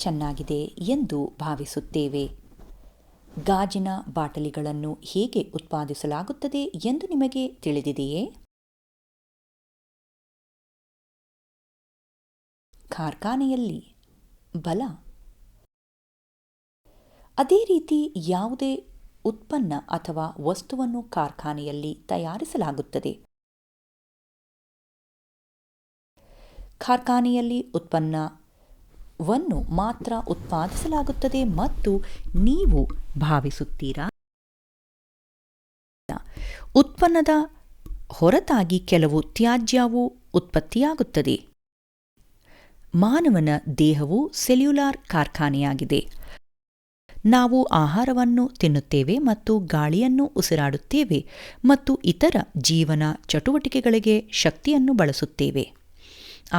ಚೆನ್ನಾಗಿದೆ ಎಂದು ಭಾವಿಸುತ್ತೇವೆ. ಗಾಜಿನ ಬಾಟಲಿಗಳನ್ನು ಹೇಗೆ ಉತ್ಪಾದಿಸಲಾಗುತ್ತದೆ ಎಂದು ನಿಮಗೆ ತಿಳಿದಿದೆಯೇ? ಕಾರ್ಖಾನೆಯಲ್ಲಿ. ಬಲ. ಅದೇ ರೀತಿ ಯಾವುದೇ ಉತ್ಪನ್ನ ಅಥವಾ ವಸ್ತುವನ್ನು ಕಾರ್ಖಾನೆಯಲ್ಲಿ ತಯಾರಿಸಲಾಗುತ್ತದೆ. ಕಾರ್ಖಾನೆಯಲ್ಲಿ ಉತ್ಪನ್ನವನ್ನು ಮಾತ್ರ ಉತ್ಪಾದಿಸಲಾಗುತ್ತದೆ ಮತ್ತು ನೀವು ಭಾವಿಸುತ್ತೀರಾ ಉತ್ಪನ್ನದ ಹೊರತಾಗಿ ಕೆಲವು ತ್ಯಾಜ್ಯವು ಉತ್ಪತ್ತಿಯಾಗುತ್ತದೆ. ಮಾನವನ ದೇಹವು ಸೆಲ್ಯುಲಾರ್ ಕಾರ್ಖಾನೆಯಾಗಿದೆ. ನಾವು ಆಹಾರವನ್ನು ತಿನ್ನುತ್ತೇವೆ ಮತ್ತು ಗಾಳಿಯನ್ನು ಉಸಿರಾಡುತ್ತೇವೆ ಮತ್ತು ಇತರ ಜೀವನ ಚಟುವಟಿಕೆಗಳಿಗೆ ಶಕ್ತಿಯನ್ನು ಬಳಸುತ್ತೇವೆ.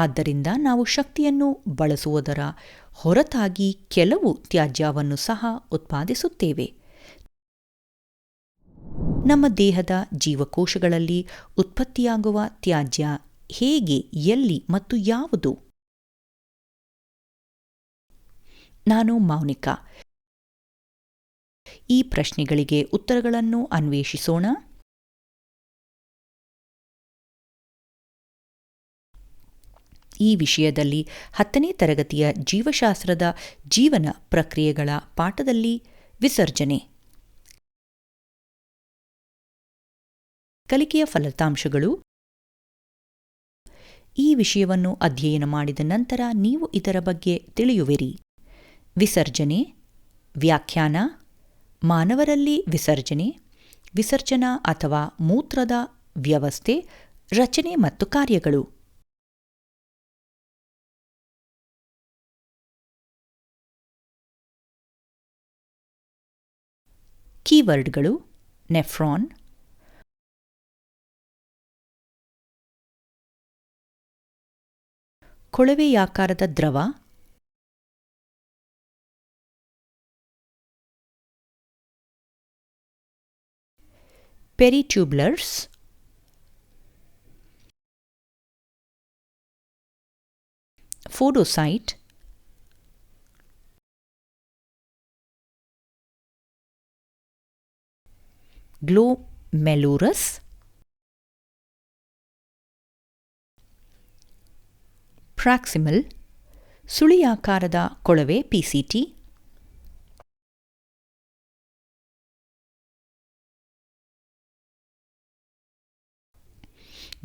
ಆದ್ದರಿಂದ ನಾವು ಶಕ್ತಿಯನ್ನು ಬಳಸುವುದರ ಹೊರತಾಗಿ ಕೆಲವು ತ್ಯಾಜ್ಯವನ್ನು ಸಹ ಉತ್ಪಾದಿಸುತ್ತೇವೆ. ನಮ್ಮ ದೇಹದ ಜೀವಕೋಶಗಳಲ್ಲಿ ಉತ್ಪತ್ತಿಯಾಗುವ ತ್ಯಾಜ್ಯ ಹೇಗೆ, ಎಲ್ಲಿ ಮತ್ತು ಯಾವುದು? ನಾನು ಮೌನಿಕಾ. ಈ ಪ್ರಶ್ನೆಗಳಿಗೆ ಉತ್ತರಗಳನ್ನು ಅನ್ವೇಷಿಸೋಣ. ಈ ವಿಷಯದಲ್ಲಿ 10ನೇ ತರಗತಿಯ ಜೀವಶಾಸ್ತ್ರದ ಜೀವನ ಪ್ರಕ್ರಿಯೆಗಳ ಪಾಠದಲ್ಲಿ ವಿಸರ್ಜನೆ. ಕಲಿಕೆಯ ಫಲಿತಾಂಶಗಳು. ಈ ವಿಷಯವನ್ನು ಅಧ್ಯಯನ ಮಾಡಿದ ನಂತರ ನೀವು ಇದರ ಬಗ್ಗೆ ತಿಳಿಯುವಿರಿ. ವಿಸರ್ಜನೆ, ವ್ಯಾಖ್ಯಾನ, ಮಾನವರಲ್ಲಿ ವಿಸರ್ಜನೆ, ವಿಸರ್ಜನಾ ಅಥವಾ ಮೂತ್ರದ ವ್ಯವಸ್ಥೆ, ರಚನೆ ಮತ್ತು ಕಾರ್ಯಗಳು. ಕೀವರ್ಡ್ಗಳು: ನೆಫ್ರಾನ್, ಕೊಳವೆಯಾಕಾರದ ದ್ರವ, ಪೆರಿಟ್ಯೂಬ್ಯುಲರ್ಸ್, ಫೋಡೋಸೈಟ್, ಗ್ಲೋಮೆರುಲಸ್, ಪ್ರಾಕ್ಸಿಮಲ್, ಸುಳಿಯಾಕಾರದ ಕೊಳವೆ ಪಿಸಿಟಿ,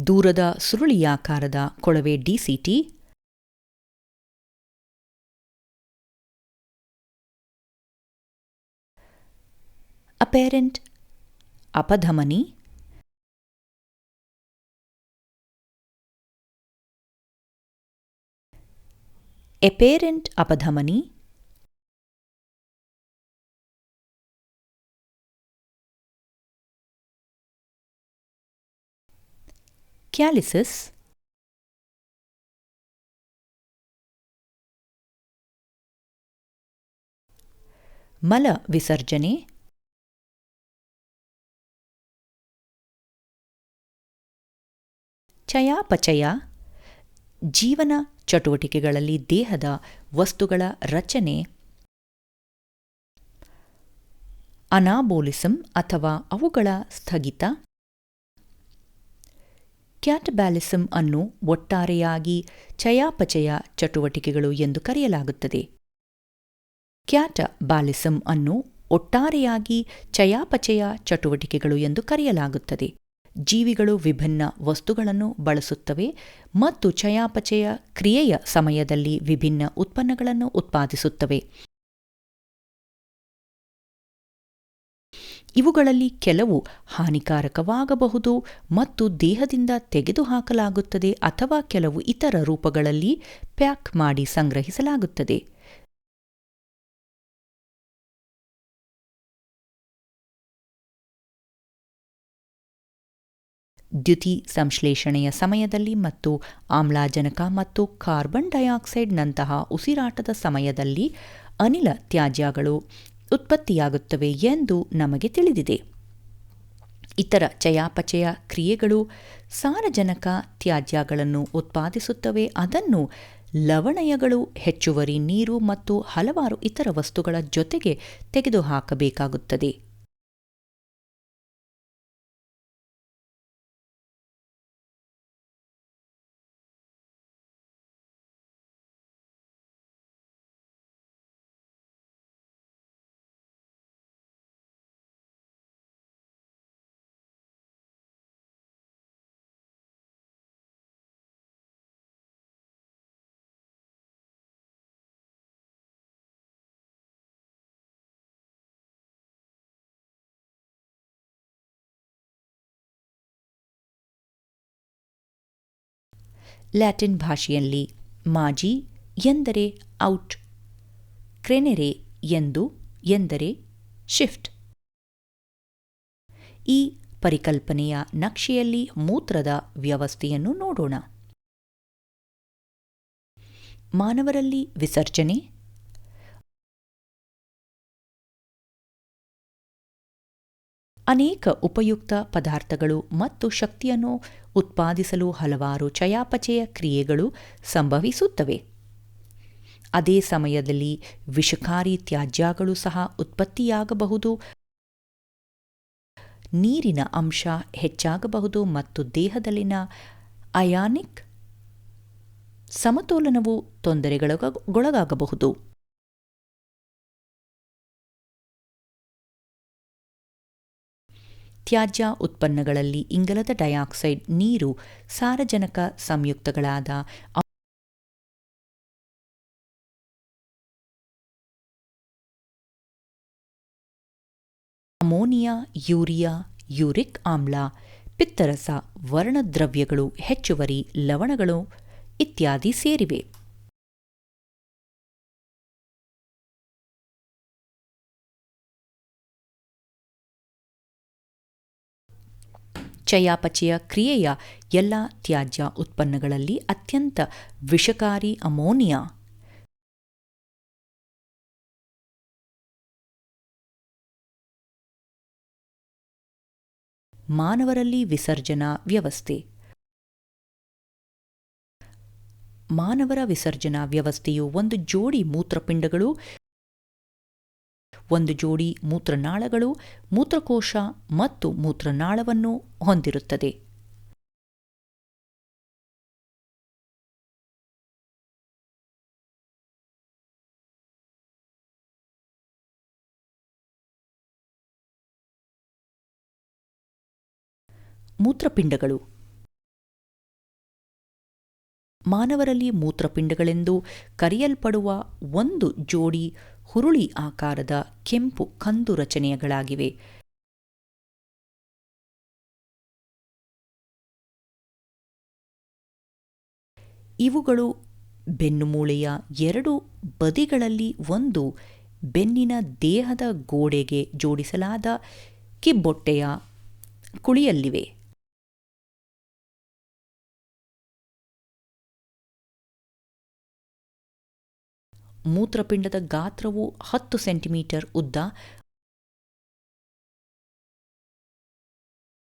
ದೂರದ ಸುರುಳಿಯಾಕಾರದ ಕೊಳವೆ ಡಿಸಿಟಿ, ಅಪೆರೆಂಟ್ ಅಪಧಮನಿ, ಎಪೆರೆಂಟ್ ಅಪಧಮನಿ, ಕ್ಯಾಲಿಸಿಸ್, ಮಲ ವಿಸರ್ಜನೆ, ಚಯಾಪಚಯ, ಜೀವನ ಚಟುವಟಿಕೆಗಳಲ್ಲಿ ದೇಹದ ವಸ್ತುಗಳ ರಚನೆ, ಅನಾಬೋಲಿಸಂ ಅಥವಾ ಅವುಗಳ ಸ್ಥಗಿತ. ಕ್ಯಾಟಬಾಲಿಸಂ ಅನ್ನು ಒಟ್ಟಾರೆಯಾಗಿ ಚಯಾಪಚಯ ಚಟುವಟಿಕೆಗಳು ಎಂದು ಕರೆಯಲಾಗುತ್ತದೆ. ಕ್ಯಾಟಬಾಲಿಸಂ ಅನ್ನು ಒಟ್ಟಾರೆಯಾಗಿ ಚಯಾಪಚಯ ಚಟುವಟಿಕೆಗಳು ಎಂದು ಕರೆಯಲಾಗುತ್ತದೆ. ಜೀವಿಗಳು ವಿಭಿನ್ನ ವಸ್ತುಗಳನ್ನು ಬಳಸುತ್ತವೆ ಮತ್ತು ಚಯಾಪಚಯ ಕ್ರಿಯೆಯ ಸಮಯದಲ್ಲಿ ವಿಭಿನ್ನ ಉತ್ಪನ್ನಗಳನ್ನು ಉತ್ಪಾದಿಸುತ್ತವೆ. ಇವುಗಳಲ್ಲಿ ಕೆಲವು ಹಾನಿಕಾರಕವಾಗಬಹುದು ಮತ್ತು ದೇಹದಿಂದ ತೆಗೆದುಹಾಕಲಾಗುತ್ತದೆ ಅಥವಾ ಕೆಲವು ಇತರ ರೂಪಗಳಲ್ಲಿ ಪ್ಯಾಕ್ ಮಾಡಿ ಸಂಗ್ರಹಿಸಲಾಗುತ್ತದೆ. ದ್ಯುತಿ ಸಂಶ್ಲೇಷಣೆಯ ಸಮಯದಲ್ಲಿ ಮತ್ತು ಆಮ್ಲಜನಕ ಮತ್ತು ಕಾರ್ಬನ್ ಡೈಆಕ್ಸೈಡ್ನಂತಹ ಉಸಿರಾಟದ ಸಮಯದಲ್ಲಿ ಅನಿಲ ತ್ಯಾಜ್ಯಗಳು ಉತ್ಪತ್ತಿಯಾಗುತ್ತವೆ ಎಂದು ನಮಗೆ ತಿಳಿದಿದೆ. ಇತರ ಚಯಾಪಚಯ ಕ್ರಿಯೆಗಳು ಸಾರಜನಕ ತ್ಯಾಜ್ಯಗಳನ್ನು ಉತ್ಪಾದಿಸುತ್ತವೆ. ಅದನ್ನು ಲವಣಯಗಳು ಹೆಚ್ಚುವರಿ ನೀರು ಮತ್ತು ಹಲವಾರು ಇತರ ವಸ್ತುಗಳ ಜೊತೆಗೆ ತೆಗೆದುಹಾಕಬೇಕಾಗುತ್ತದೆ. ಲ್ಯಾಟಿನ್ ಭಾಷೆಯಲ್ಲಿ ಮಾಜಿ ಎಂದರೆ ಔಟ್, ಕ್ರೆನೆರೆ ಎಂದರೆ ಶಿಫ್ಟ್. ಈ ಪರಿಕಲ್ಪನೆಯ ನಕ್ಷೆಯಲ್ಲಿ ಮೂತ್ರದ ವ್ಯವಸ್ಥೆಯನ್ನು ನೋಡೋಣ. ಮಾನವರಲ್ಲಿ ವಿಸರ್ಜನೆ, ಅನೇಕ ಉಪಯುಕ್ತ ಪದಾರ್ಥಗಳು ಮತ್ತು ಶಕ್ತಿಯನ್ನು ಉತ್ಪಾದಿಸಲು ಹಲವಾರು ಚಯಾಪಚಯ ಕ್ರಿಯೆಗಳು ಸಂಭವಿಸುತ್ತವೆ. ಅದೇ ಸಮಯದಲ್ಲಿ ವಿಷಕಾರಿ ತ್ಯಾಜ್ಯಗಳು ಸಹ ಉತ್ಪತ್ತಿಯಾಗಬಹುದು, ನೀರಿನ ಅಂಶ ಹೆಚ್ಚಾಗಬಹುದು ಮತ್ತು ದೇಹದಲ್ಲಿನ ಅಯಾನಿಕ್ ಸಮತೋಲನವು ತೊಂದರೆಗೊಳಗಾಗಬಹುದು. ತ್ಯಾಜ್ಯ ಉತ್ಪನ್ನಗಳಲ್ಲಿ ಇಂಗಾಲದ ಡೈಆಕ್ಸೈಡ್, ನೀರು, ಸಾರಜನಕ ಸಂಯುಕ್ತಗಳಾದ ಅಮೋನಿಯಾ, ಯೂರಿಯಾ, ಯೂರಿಕ್ ಆಮ್ಲ, ಪಿತ್ತರಸ, ವರ್ಣದ್ರವ್ಯಗಳು, ಹೆಚ್ಚುವರಿ ಲವಣಗಳು ಇತ್ಯಾದಿ ಸೇರಿವೆ. ಚಯಾಪಚಯ ಕ್ರಿಯೆಯ ಎಲ್ಲ ತ್ಯಾಜ್ಯ ಉತ್ಪನ್ನಗಳಲ್ಲಿ ಅತ್ಯಂತ ವಿಷಕಾರಿ ಅಮೋನಿಯಾ ಮಾನವರಲ್ಲಿ ವಿಸರ್ಜನಾ ವ್ಯವಸ್ಥೆ. ಮಾನವರ ವಿಸರ್ಜನಾ ವ್ಯವಸ್ಥೆಯು ಒಂದು ಜೋಡಿ ಮೂತ್ರಪಿಂಡಗಳು, ಒಂದು ಜೋಡಿ ಮೂತ್ರನಾಳಗಳು, ಮೂತ್ರಕೋಶ ಮತ್ತು ಮೂತ್ರನಾಳವನ್ನು ಹೊಂದಿರುತ್ತದೆ. ಮೂತ್ರಪಿಂಡಗಳು ಮಾನವರಲ್ಲಿ ಮೂತ್ರಪಿಂಡಗಳೆಂದು ಕರೆಯಲ್ಪಡುವ ಒಂದು ಜೋಡಿ ಹುರುಳಿ ಆಕಾರದ ಕೆಂಪು ಕಂದು ರಚನೆಗಳಾಗಿವೆ. ಇವುಗಳು ಬೆನ್ನುಮೂಳೆಯ ಎರಡು ಬದಿಗಳಲ್ಲಿ ಒಂದು ಬೆನ್ನಿನ ದೇಹದ ಗೋಡೆಗೆ ಜೋಡಿಸಲಾದ ಕಿಬ್ಬೊಟ್ಟೆಯ ಕುಳಿಯಲ್ಲಿವೆ. ಮೂತ್ರಪಿಂಡದ ಗಾತ್ರವು 10 ಸೆಂಟಿಮೀಟರ್ ಉದ್ದ,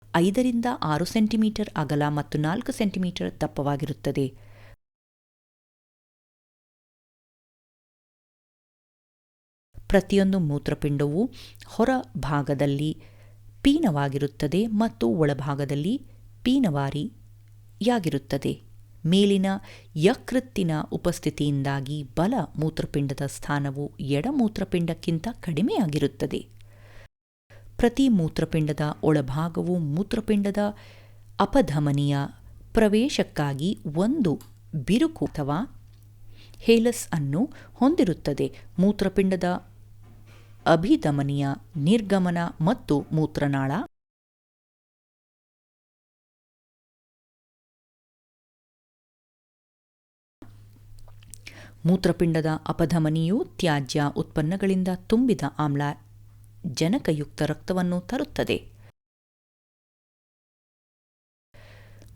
5 ರಿಂದ 6 ಸೆಂಟಿಮೀಟರ್ ಅಗಲ ಮತ್ತು 4 ಸೆಂಟಿಮೀಟರ್ ದಪ್ಪವಾಗಿರುತ್ತದೆ. ಪ್ರತಿಯೊಂದು ಮೂತ್ರಪಿಂಡವು ಹೊರ ಭಾಗದಲ್ಲಿ ಪೀನವಾಗಿರುತ್ತದೆ ಮತ್ತು ಒಳಭಾಗದಲ್ಲಿ ಪೀನವಾರಿಯಾಗಿರುತ್ತದೆ. ಮೇಲಿನ ಯಕೃತ್ತಿನ ಉಪಸ್ಥಿತಿಯಿಂದಾಗಿ ಬಲ ಮೂತ್ರಪಿಂಡದ ಸ್ಥಾನವು ಎಡ ಮೂತ್ರಪಿಂಡಕ್ಕಿಂತ ಕಡಿಮೆಯಾಗಿರುತ್ತದೆ. ಪ್ರತಿ ಮೂತ್ರಪಿಂಡದ ಒಳಭಾಗವು ಮೂತ್ರಪಿಂಡದ ಅಪಧಮನಿಯ ಪ್ರವೇಶಕ್ಕಾಗಿ ಒಂದು ಬಿರುಕು ಅಥವಾ ಹೇಲಸ್ ಅನ್ನು ಹೊಂದಿರುತ್ತದೆ. ಮೂತ್ರಪಿಂಡದ ಅಭಿಧಮನಿಯ ನಿರ್ಗಮನ ಮತ್ತು ಮೂತ್ರನಾಳ ಮೂತ್ರಪಿಂಡದ ಅಪಧಮನಿಯು ತ್ಯಾಜ್ಯ ಉತ್ಪನ್ನಗಳಿಂದ ತುಂಬಿದ ಆಮ್ಲಜನಕಯುಕ್ತ ರಕ್ತವನ್ನು ತರುತ್ತದೆ.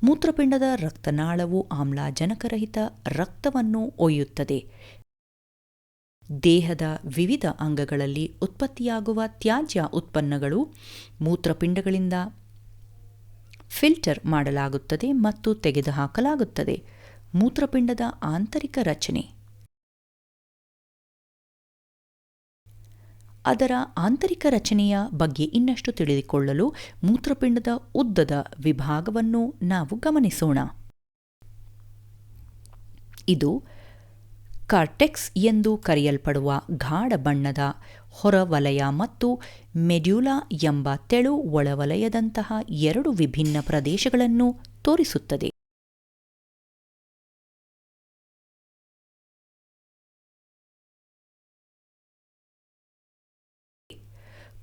ಮೂತ್ರಪಿಂಡದ ರಕ್ತನಾಳವು ಆಮ್ಲಜನಕರಹಿತ ರಕ್ತವನ್ನು ಒಯ್ಯುತ್ತದೆ. ದೇಹದ ವಿವಿಧ ಅಂಗಗಳಲ್ಲಿ ಉತ್ಪತ್ತಿಯಾಗುವ ತ್ಯಾಜ್ಯ ಉತ್ಪನ್ನಗಳು ಮೂತ್ರಪಿಂಡಗಳಿಂದ ಫಿಲ್ಟರ್ ಮಾಡಲಾಗುತ್ತದೆ ಮತ್ತು ತೆಗೆದುಹಾಕಲಾಗುತ್ತದೆ. ಮೂತ್ರಪಿಂಡದ ಆಂತರಿಕ ರಚನೆ. ಅದರ ಆಂತರಿಕ ರಚನೆಯ ಬಗ್ಗೆ ಇನ್ನಷ್ಟು ತಿಳಿದುಕೊಳ್ಳಲು ಮೂತ್ರಪಿಂಡದ ಉದ್ದದ ವಿಭಾಗವನ್ನು ನಾವು ಗಮನಿಸೋಣ. ಇದು ಕಾರ್ಟೆಕ್ಸ್ ಎಂದು ಕರೆಯಲ್ಪಡುವ ಗಾಢ ಬಣ್ಣದ ಹೊರವಲಯ ಮತ್ತು ಮೆಡ್ಯುಲಾ ಎಂಬ ತೆಳು ಒಳವಲಯದಂತಹ ಎರಡು ವಿಭಿನ್ನ ಪ್ರದೇಶಗಳನ್ನು ತೋರಿಸುತ್ತದೆ.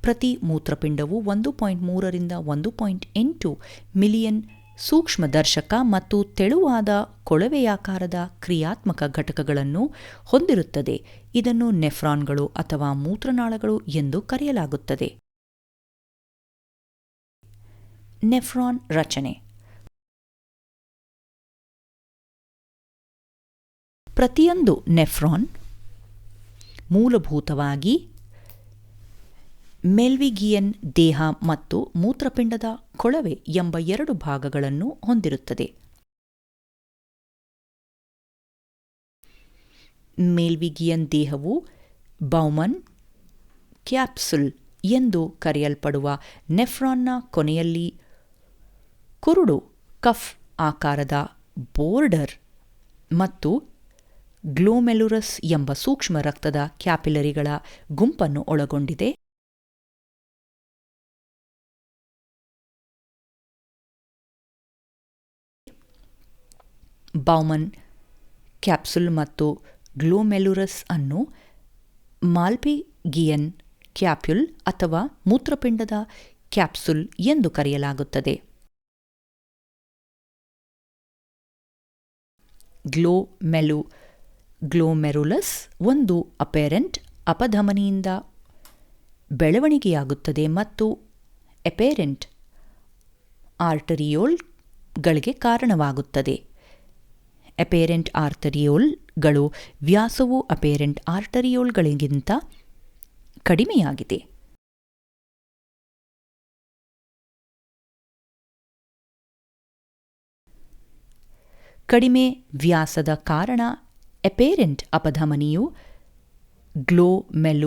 ಪ್ರತಿ ಮೂತ್ರಪಿಂಡವು 1.3 ರಿಂದ 1.8 ಮಿಲಿಯನ್ ಸೂಕ್ಷ್ಮದರ್ಶಕ ಮತ್ತು ತೆಳುವಾದ ಕೊಳವೆಯಾಕಾರದ ಕ್ರಿಯಾತ್ಮಕ ಘಟಕಗಳನ್ನು ಹೊಂದಿರುತ್ತದೆ. ಇದನ್ನು ನೆಫ್ರಾನ್ಗಳು ಅಥವಾ ಮೂತ್ರನಾಳಗಳು ಎಂದು ಕರೆಯಲಾಗುತ್ತದೆ. ನೆಫ್ರಾನ್ ರಚನೆ. ಪ್ರತಿಯೊಂದು ನೆಫ್ರಾನ್ ಮೂಲಭೂತವಾಗಿ ಮೆಲ್ವಿಗಿಯನ್ ದೇಹ ಮತ್ತು ಮೂತ್ರಪಿಂಡದ ಕೊಳವೆ ಎಂಬ ಎರಡು ಭಾಗಗಳನ್ನು ಹೊಂದಿರುತ್ತದೆ. ಮೆಲ್ವಿಗಿಯನ್ ದೇಹವು ಬೌಮನ್ ಕ್ಯಾಪ್ಸುಲ್ ಎಂದು ಕರೆಯಲ್ಪಡುವ ನೆಫ್ರಾನ್ನ ಕೊನೆಯಲ್ಲಿ ಕುರುಡು ಕಫ್ ಆಕಾರದ ಬೋರ್ಡರ್ ಮತ್ತು ಗ್ಲೋಮೆರುಲಸ್ ಎಂಬ ಸೂಕ್ಷ್ಮ ರಕ್ತದ ಕ್ಯಾಪಿಲರಿಗಳ ಗುಂಪನ್ನು ಒಳಗೊಂಡಿದೆ. ಬೌಮನ್ ಕ್ಯಾಪ್ಸುಲ್ ಮತ್ತು ಗ್ಲೋಮೆರುಲಸ್ ಅನ್ನು ಮಾಲ್ಪಿಗಿಯನ್ ಕ್ಯಾಪ್ಯುಲ್ ಅಥವಾ ಮೂತ್ರಪಿಂಡದ ಕ್ಯಾಪ್ಸುಲ್ ಎಂದು ಕರೆಯಲಾಗುತ್ತದೆ. ಗ್ಲೋಮೆರುಲಸ್ ಒಂದು ಅಪೆರೆಂಟ್ ಅಪಧಮನಿಯಿಂದ ಬೆಳವಣಿಗೆಯಾಗುತ್ತದೆ ಮತ್ತು ಎಪೆರೆಂಟ್ ಆರ್ಟರಿಯೋಲ್ಗಳಿಗೆ ಕಾರಣವಾಗುತ್ತದೆ. ಎಪೆರೆಂಟ್ ಆರ್ಟರಿಯೋಲ್ಗಳು ವ್ಯಾಸವು ಅಪೆರೆಂಟ್ ಆರ್ಟರಿಯೋಲ್ಗಳಿಗಿಂತ ಕಡಿಮೆಯಾಗಿದೆ. ಕಡಿಮೆ ವ್ಯಾಸದ ಕಾರಣ ಎಪೆರೆಂಟ್ ಅಪಧಮನಿಯು ಗ್ಲೋಮೆರುಲಸ್ನಲ್ಲಿ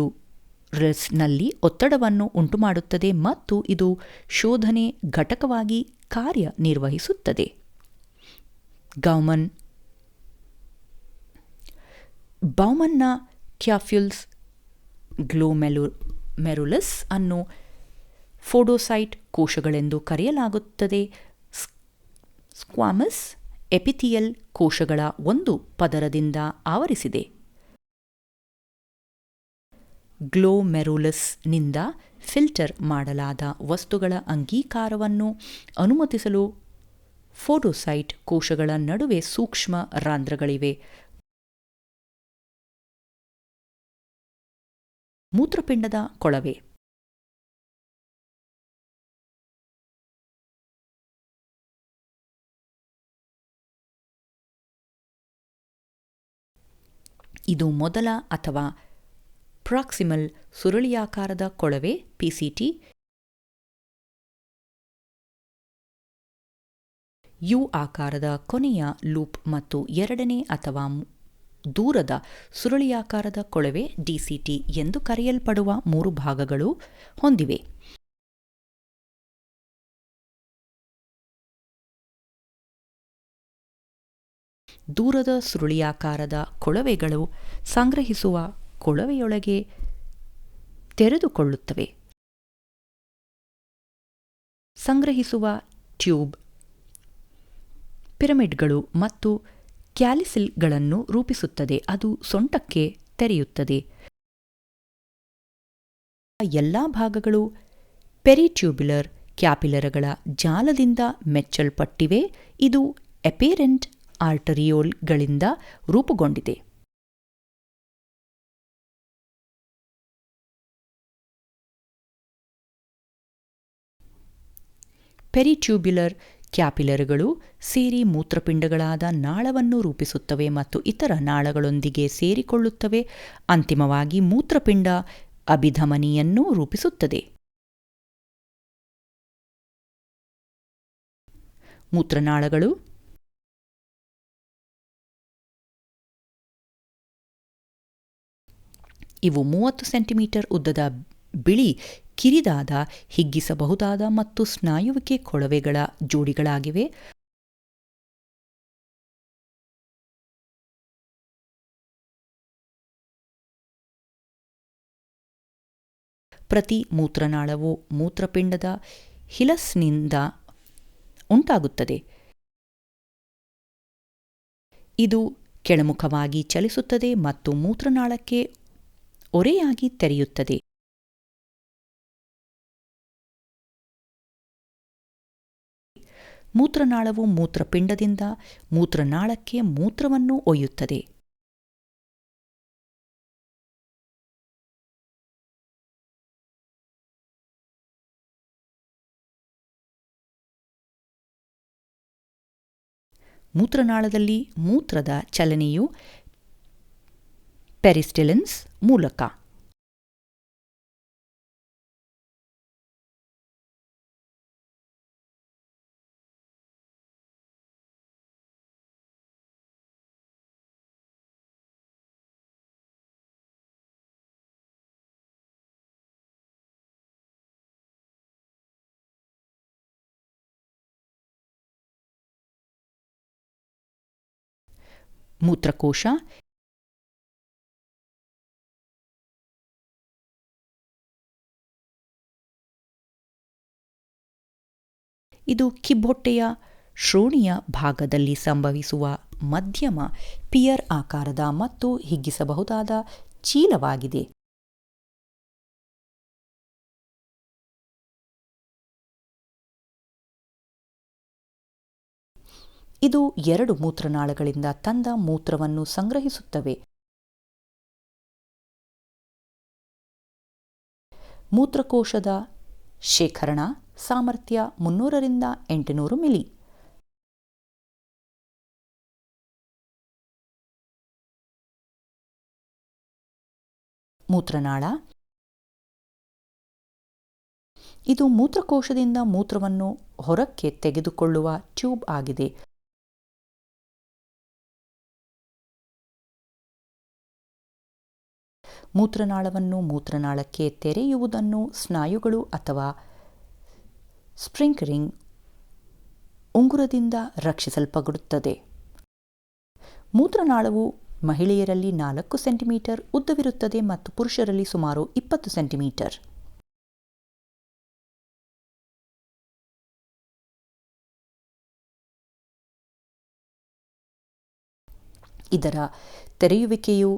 ಒತ್ತಡವನ್ನು ಉಂಟುಮಾಡುತ್ತದೆ ಮತ್ತು ಇದು ಶೋಧನೆ ಘಟಕವಾಗಿ ಕಾರ್ಯನಿರ್ವಹಿಸುತ್ತದೆ. ಬೌಮನ್ನ ಕ್ಯಾಪ್ಯುಲ್ಸ್ ಗ್ಲೋಮೆರುಲಸ್ ಅನ್ನು ಫೋಡೋಸೈಟ್ ಕೋಶಗಳೆಂದು ಕರೆಯಲಾಗುತ್ತದೆ. ಸ್ಕ್ವಾಮಸ್ ಎಪಿಥಿಯಲ್ ಕೋಶಗಳ ಒಂದು ಪದರದಿಂದ ಆವರಿಸಿದೆ. ಗ್ಲೋಮೆರುಲಸ್ನಿಂದ ಫಿಲ್ಟರ್ ಮಾಡಲಾದ ವಸ್ತುಗಳ ಅಂಗೀಕಾರವನ್ನು ಅನುಮತಿಸಲು ಫೋಡೋಸೈಟ್ ಕೋಶಗಳ ನಡುವೆ ಸೂಕ್ಷ್ಮ ರಂಧ್ರಗಳಿವೆ. ಮೂತ್ರಪಿಂಡದ ಕೊಳವೆ. ಇದು ಮೊದಲ ಅಥವಾ ಪ್ರಾಕ್ಸಿಮಲ್ ಸುರುಳಿಯಾಕಾರದ ಕೊಳವೆ ಪಿಸಿಟಿ, ಯು ಆಕಾರದ ಕೊನೆಯ ಲೂಪ್ ಮತ್ತು ಎರಡನೇ ಅಥವಾ ದೂರದ ಸುರುಳಿಯಾಕಾರದ ಕೊಳವೆ ಡಿಸಿಟಿ ಎಂದು ಕರೆಯಲ್ಪಡುವ ಮೂರು ಭಾಗಗಳು ಹೊಂದಿವೆ. ದೂರದ ಸುರುಳಿಯಾಕಾರದ ಕೊಳವೆಗಳು ಸಂಗ್ರಹಿಸುವ ಕೊಳವೆಯೊಳಗೆ ತೆರೆದುಕೊಳ್ಳುತ್ತವೆ. ಸಂಗ್ರಹಿಸುವ ಟ್ಯೂಬ್ ಪಿರಮಿಡ್ಗಳು ಮತ್ತು ಕ್ಯಾಲಿಸಿಲ್ಗಳನ್ನು ರೂಪಿಸುತ್ತದೆ. ಅದು ಸೊಂಟಕ್ಕೆ ತೆರೆಯುತ್ತದೆ. ಎಲ್ಲಾ ಭಾಗಗಳು ಪೆರಿಟ್ಯೂಬ್ಯುಲರ್ ಕ್ಯಾಪಿಲರಿಗಳ ಜಾಲದಿಂದ ಮೆಚ್ಚಲ್ಪಟ್ಟಿವೆ. ಇದು ಎಪೆರೆಂಟ್ ಆರ್ಟರಿಯೋಲ್ಗಳಿಂದ ರೂಪುಗೊಂಡಿದೆ. ಪೆರಿಟ್ಯೂಬ್ಯುಲರ್ ಕ್ಯಾಪಿಲರಿಗಳು ಸೇರಿ ಮೂತ್ರಪಿಂಡಗಳಾದ ನಾಳವನ್ನು ರೂಪಿಸುತ್ತವೆ ಮತ್ತು ಇತರ ನಾಳಗಳೊಂದಿಗೆ ಸೇರಿಕೊಳ್ಳುತ್ತವೆ. ಅಂತಿಮವಾಗಿ ಮೂತ್ರಪಿಂಡ ಅಭಿಧಮನಿಯನ್ನು ರೂಪಿಸುತ್ತದೆ. ಮೂತ್ರನಾಳಗಳು ಇವು 30 ಸೆಂಟಿಮೀಟರ್ ಉದ್ದದ ಬಿಳಿ ಕಿರಿದಾದ ಹಿಗ್ಗಿಸಬಹುದಾದ ಮತ್ತು ಸ್ನಾಯುವಿಕೆ ಕೊಳವೆಗಳ ಜೋಡಿಗಳಾಗಿವೆ. ಪ್ರತಿ ಮೂತ್ರನಾಳವು ಮೂತ್ರಪಿಂಡದ ಹಿಲಸ್ನಿಂದ ಉಂಟಾಗುತ್ತದೆ. ಇದು ಕೆಳಮುಖವಾಗಿ ಚಲಿಸುತ್ತದೆ ಮತ್ತು ಮೂತ್ರನಾಳಕ್ಕೆ ಒರೆಯಾಗಿ ತೆರೆಯುತ್ತದೆ. ಮೂತ್ರನಾಳವು ಮೂತ್ರಪಿಂಡದಿಂದ ಮೂತ್ರನಾಳಕ್ಕೆ ಮೂತ್ರವನ್ನು ಒಯ್ಯುತ್ತದೆ. ಮೂತ್ರನಾಳದಲ್ಲಿ ಮೂತ್ರದ ಚಲನೆಯು ಪೆರಿಸ್ಟಿಲಿನ್ಸ್ ಮೂಲಕ ಮೂತ್ರಕೋಶ ಇದು ಕಿಬ್ಬೊಟ್ಟೆಯ ಶ್ರೋಣಿಯ ಭಾಗದಲ್ಲಿ ಸಂಭವಿಸುವ ಮಧ್ಯಮ ಪಿಯರ್ ಆಕಾರದ ಮತ್ತು ಹಿಗ್ಗಿಸಬಹುದಾದ ಚೀಲವಾಗಿದೆ. ಇದು 2 ಮೂತ್ರನಾಳಗಳಿಂದ ತಂದ ಮೂತ್ರವನ್ನು ಸಂಗ್ರಹಿಸುತ್ತವೆ. ಮೂತ್ರಕೋಶದ ಶೇಖರಣಾ ಸಾಮರ್ಥ್ಯ 300 ರಿಂದ 800 ಮಿಲಿ. ಮೂತ್ರನಾಳ ಇದು ಮೂತ್ರಕೋಶದಿಂದ ಮೂತ್ರವನ್ನು ಹೊರಕ್ಕೆ ತೆಗೆದುಕೊಳ್ಳುವ ಟ್ಯೂಬ್ ಆಗಿದೆ. ಮೂತ್ರನಾಳವನ್ನು ಮೂತ್ರನಾಳಕ್ಕೆ ತೆರೆಯುವುದನ್ನು ಸ್ನಾಯುಗಳು ಅಥವಾ ಸ್ಪ್ರಿಂಕ್ಲರಿಂಗ್ ಉಂಗುರದಿಂದ ರಕ್ಷಿಸಲ್ಪಡುತ್ತದೆ. ಮೂತ್ರನಾಳವು ಮಹಿಳೆಯರಲ್ಲಿ 4 ಸೆಂಟಿಮೀಟರ್ ಉದ್ದವಿರುತ್ತದೆ ಮತ್ತು ಪುರುಷರಲ್ಲಿ ಸುಮಾರು 20 ಸೆಂಟಿಮೀಟರ್. ಇದರ ತೆರೆಯುವಿಕೆಯು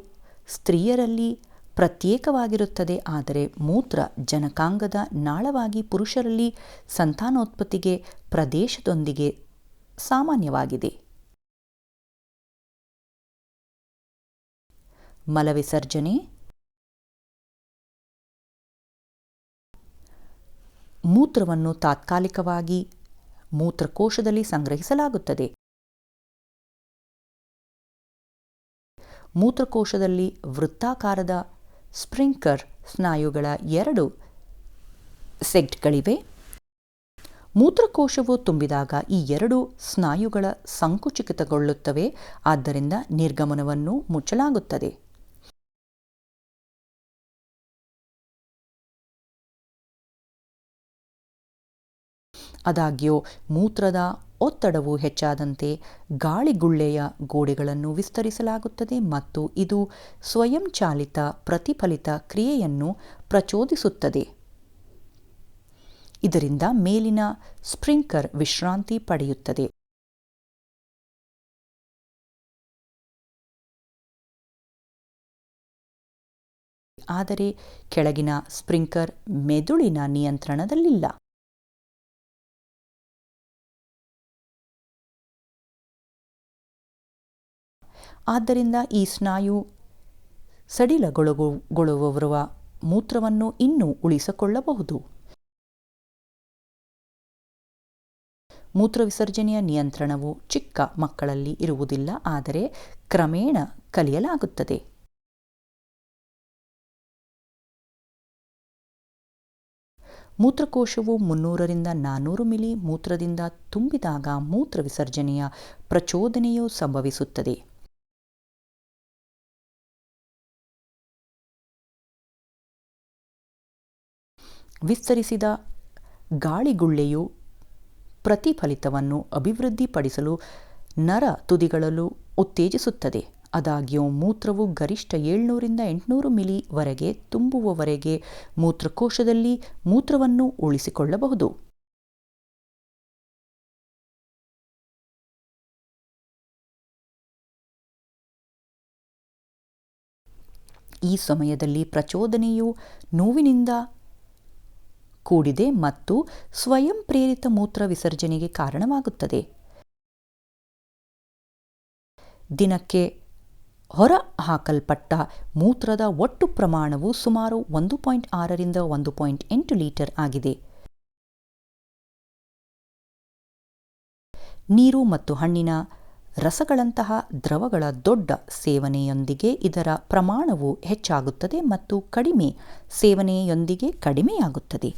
ಸ್ತ್ರೀಯರಲ್ಲಿ ಪ್ರತ್ಯೇಕವಾಗಿರುತ್ತದೆ, ಆದರೆ ಮೂತ್ರ ಜನಕಾಂಗದ ನಾಳವಾಗಿ ಪುರುಷರಲ್ಲಿ ಸಂತಾನೋತ್ಪತ್ತಿಗೆ ಪ್ರದೇಶದೊಂದಿಗೆ ಸಾಮಾನ್ಯವಾಗಿದೆ. ಮಲವಿಸರ್ಜನೆ ಮೂತ್ರವನ್ನು ತಾತ್ಕಾಲಿಕವಾಗಿ ಮೂತ್ರಕೋಶದಲ್ಲಿ ಸಂಗ್ರಹಿಸಲಾಗುತ್ತದೆ. ಮೂತ್ರಕೋಶದಲ್ಲಿ ವೃತ್ತಾಕಾರದ ಸ್ಪ್ರಿಂಕ್ಲರ್ ಸ್ನಾಯುಗಳ 2 ಸೆಗ್ಮೆಂಟ್ಗಳಿವೆ. ಮೂತ್ರಕೋಶವು ತುಂಬಿದಾಗ ಈ 2 ಸ್ನಾಯುಗಳ ಸಂಕುಚಿತಗೊಳ್ಳುತ್ತವೆ, ಆದ್ದರಿಂದ ನಿರ್ಗಮನವನ್ನು ಮುಚ್ಚಲಾಗುತ್ತದೆ. ಆದಾಗ್ಯೂ ಮೂತ್ರದ ಒತ್ತಡವು ಹೆಚ್ಚಾದಂತೆ ಗಾಳಿಗುಳ್ಳೆಯ ಗೋಡೆಗಳನ್ನು ವಿಸ್ತರಿಸಲಾಗುತ್ತದೆ ಮತ್ತು ಇದು ಸ್ವಯಂಚಾಲಿತ ಪ್ರತಿಫಲಿತ ಕ್ರಿಯೆಯನ್ನು ಪ್ರಚೋದಿಸುತ್ತದೆ. ಇದರಿಂದ ಮೇಲಿನ ಸ್ಪ್ರಿಂಕ್ಲರ್ ವಿಶ್ರಾಂತಿ ಪಡೆಯುತ್ತದೆ. ಆದರೆ ಕೆಳಗಿನ ಸ್ಪ್ರಿಂಕ್ಲರ್ ಮೆದುಳಿನ ನಿಯಂತ್ರಣದಲ್ಲಿಲ್ಲ. ಆದ್ದರಿಂದ ಈ ಸ್ನಾಯು ಸಡಿಲಗೊಳ್ಳುವವರ ಮೂತ್ರವನ್ನು ಇನ್ನೂ ಉಳಿಸಿಕೊಳ್ಳಬಹುದು. ಮೂತ್ರವಿಸರ್ಜನೆಯ ನಿಯಂತ್ರಣವು ಚಿಕ್ಕ ಮಕ್ಕಳಲ್ಲಿ ಇರುವುದಿಲ್ಲ, ಆದರೆ ಕ್ರಮೇಣ ಕಲಿಯಲಾಗುತ್ತದೆ. ಮೂತ್ರಕೋಶವು 300 ರಿಂದ 400 ಮಿಲಿ ಮೂತ್ರದಿಂದ ತುಂಬಿದಾಗ ಮೂತ್ರವಿಸರ್ಜನೆಯ ಪ್ರಚೋದನೆಯು ಸಂಭವಿಸುತ್ತದೆ. ವಿಸ್ತರಿಸಿದ ಗಾಳಿಗುಳ್ಳೆಯು ಪ್ರತಿಫಲಿತವನ್ನು ಅಭಿವೃದ್ಧಿಪಡಿಸಲು ನರ ತುದಿಗಳಲ್ಲೂ ಉತ್ತೇಜಿಸುತ್ತದೆ. ಆದಾಗ್ಯೂ ಮೂತ್ರವು ಗರಿಷ್ಠ 700 ರಿಂದ 800 ಮಿಲಿ ವರೆಗೆ ತುಂಬುವವರೆಗೆ ಮೂತ್ರಕೋಶದಲ್ಲಿ ಮೂತ್ರವನ್ನು ಉಳಿಸಿಕೊಳ್ಳಬಹುದು. ಈ ಸಮಯದಲ್ಲಿ ಪ್ರಚೋದನೆಯು ನೋವಿನಿಂದ ಕೂಡಿದೆ ಮತ್ತು ಸ್ವಯಂ ಪ್ರೇರಿತ ಮೂತ್ರ ವಿಸರ್ಜನೆಗೆ ಕಾರಣವಾಗುತ್ತದೆ. ದಿನಕ್ಕೆ ಹೊರಹಾಕಲ್ಪಟ್ಟ ಮೂತ್ರದ ಒಟ್ಟು ಪ್ರಮಾಣವು ಸುಮಾರು 1.6 ರಿಂದ 1.8 ಲೀಟರ್ ಆಗಿದೆ. ನೀರು ಮತ್ತು ಹಣ್ಣಿನ ರಸಗಳಂತಹ ದ್ರವಗಳ ದೊಡ್ಡ ಸೇವನೆಯೊಂದಿಗೆ ಇದರ ಪ್ರಮಾಣವು ಹೆಚ್ಚಾಗುತ್ತದೆ ಮತ್ತು ಕಡಿಮೆ ಸೇವನೆಯೊಂದಿಗೆ ಕಡಿಮೆಯಾಗುತ್ತದೆ.